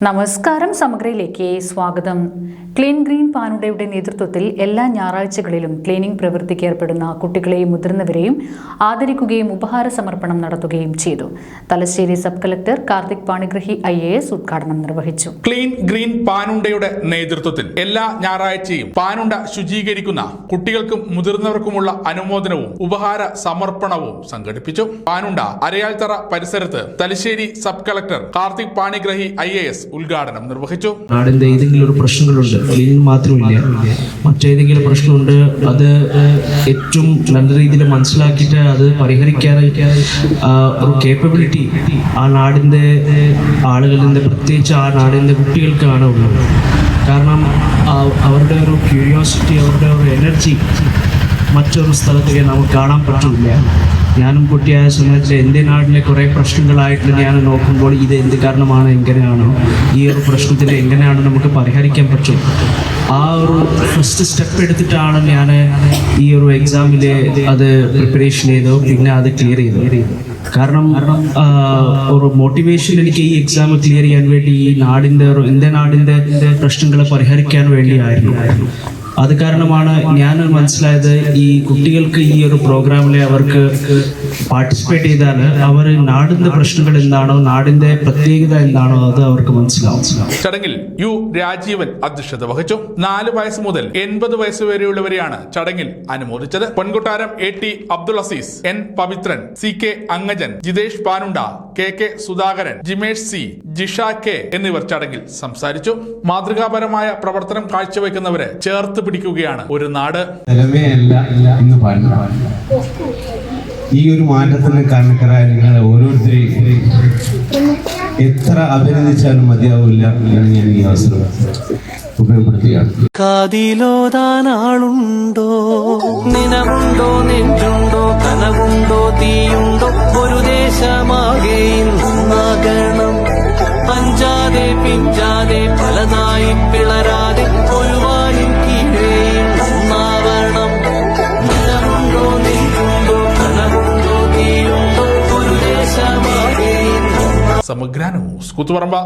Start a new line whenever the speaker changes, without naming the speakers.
നമസ്കാരം, സമഗ്രയിലേക്ക് സ്വാഗതം. Clean green പാനുടയുടെ നേതൃത്വത്തിൽ എല്ലാ ഞായറാഴ്ചകളിലും ക്ലീനിംഗ് പ്രവൃത്തിക്ക് ഏർപ്പെടുന്ന കുട്ടികളെയും മുതിർന്നവരെയും ആദരിക്കുകയും ഉപഹാര സമർപ്പണം നടത്തുകയും ചെയ്തു. Thalassery sub collector Karthik Panigrahi IAS ഉദ്ഘാടനം നിർവഹിച്ചു.
ക്ലീൻ ഗ്രീൻ പാനുണ്ടയുടെ നേതൃത്വത്തിൽ എല്ലാ ഞായറാഴ്ചയും പാനുണ്ട ശുചീകരിക്കുന്ന കുട്ടികൾക്കും മുതിർന്നവർക്കുമുള്ള അനുമോദനവും ഉപഹാര സമർപ്പണവും സംഘടിപ്പിച്ചു. പാനുണ്ട അരയാൽത്തറ പരിസരത്ത് Thalassery sub collector Karthik Panigrahi IAS ഉദ്ഘാടനം നിർവഹിച്ചു.
നാടിന്റെ ഏതെങ്കിലും ഒരു പ്രശ്നങ്ങളുണ്ട്, ക്ലീനിങ് മാത്രമില്ല, മറ്റേതെങ്കിലും പ്രശ്നമുണ്ട്, അത് ഏറ്റവും നല്ല രീതിയിൽ മനസ്സിലാക്കിയിട്ട് അത് പരിഹരിക്കാനായിട്ട് ഒരു കേപ്പബിലിറ്റി ആ നാടിന്റെ ആളുകളുടെ, പ്രത്യേകിച്ച് ആ നാടിന്റെ കുട്ടികൾക്കാണ് ഉള്ളത്. കാരണം അവരുടെ ഒരു ക്യൂരിയോസിറ്റി, അവരുടെ ഒരു എനർജി മറ്റൊരു സ്ഥലത്തേക്ക് നമുക്ക് കാണാൻ പറ്റില്ല. ഞാനും കുട്ടിയായ സമയത്തിൽ എൻ്റെ നാട്ടിലെ കുറേ പ്രശ്നങ്ങളായിട്ട് ഞാൻ നോക്കുമ്പോൾ ഇത് എന്ത് കാരണമാണ്, എങ്ങനെയാണോ ഈ ഒരു പ്രശ്നത്തിൽ എങ്ങനെയാണ് നമുക്ക് പരിഹരിക്കാൻ പറ്റും, ആ ഒരു ഫസ്റ്റ് സ്റ്റെപ്പ് എടുത്തിട്ടാണ് ഞാൻ ഈ ഒരു എക്സാമിൽ അത് പ്രിപ്പറേഷൻ ചെയ്തു, പിന്നെ അത് ക്ലിയർ ചെയ്തു. കാരണം ഒരു മോട്ടിവേഷൻ എനിക്ക് ഈ എക്സാം ക്ലിയർ ചെയ്യാൻ വേണ്ടി ഈ നാടിൻ്റെ എൻ്റെ നാടിൻ്റെ പ്രശ്നങ്ങളെ പരിഹരിക്കാൻ വേണ്ടിയായിരുന്നു. അത് കാരണമാണ് ഞാൻ മനസ്സിലായത്, ഈ കുട്ടികൾക്ക് ഈ ഒരു പ്രോഗ്രാമിൽ അവർക്ക് പാർട്ടിസിപ്പേറ്റ് ചെയ്താൽ അവർ നാടിന്റെ പ്രശ്നങ്ങൾ എന്താണോ, നാടിന്റെ പ്രത്യേകത എന്താണോ അത് അവർക്ക് മനസ്സിലാവും.
ചടങ്ങിൽ U രാജീവൻ അധ്യക്ഷത വഹിച്ചു. 4 വയസ്സ് മുതൽ 80 വയസ്സ് വരെയുള്ളവരെയാണ് ചടങ്ങിൽ അനുമോദിച്ചത്. പൊൻകൊട്ടാരം AT Abdul Azeez, N Pavithran, CK അംഗജൻ, Jithesh Panunda, KK Sudhakaran, Jimesh C, Jisha K എന്നിവർ ചടങ്ങിൽ സംസാരിച്ചു. മാതൃകാപരമായ പ്രവർത്തനം കാഴ്ചവെക്കുന്നവരെ ചേർത്ത് പിടിക്കുകയാണ് ഒരു നാട്.
ഈ ഒരു മാറ്റത്തിന് കാരണക്കാരായ നിങ്ങളെ ഓരോരുത്തരെയും എത്ര അഭിനന്ദിച്ചാലും മതിയാവില്ല എന്ന് ഞാൻ ഈ അവസരം ഉപയോഗപ്പെടുത്തുകയാണ്.
കാതിലോതാനാളുണ്ടോ, നിനവുണ്ടോ, നെഞ്ചുണ്ടോ, കനവുണ്ടോ, തീയുണ്ടോ, ഒരു ദേശമാകെ നന്നാകണം. അഞ്ചാതെ പിഞ്ചാതെ പലതായി പിളരാതെ ഒരു വാനിൻ കീഴേ നന്നാവണം. നിനവുണ്ടോ, നെഞ്ചുണ്ടോ, കനവുണ്ടോ, തീയുണ്ടോ, ഒരു ദേശമാകെ.
സമഗ്ര ന്യൂസ്, കൂത്തുപറമ്പ.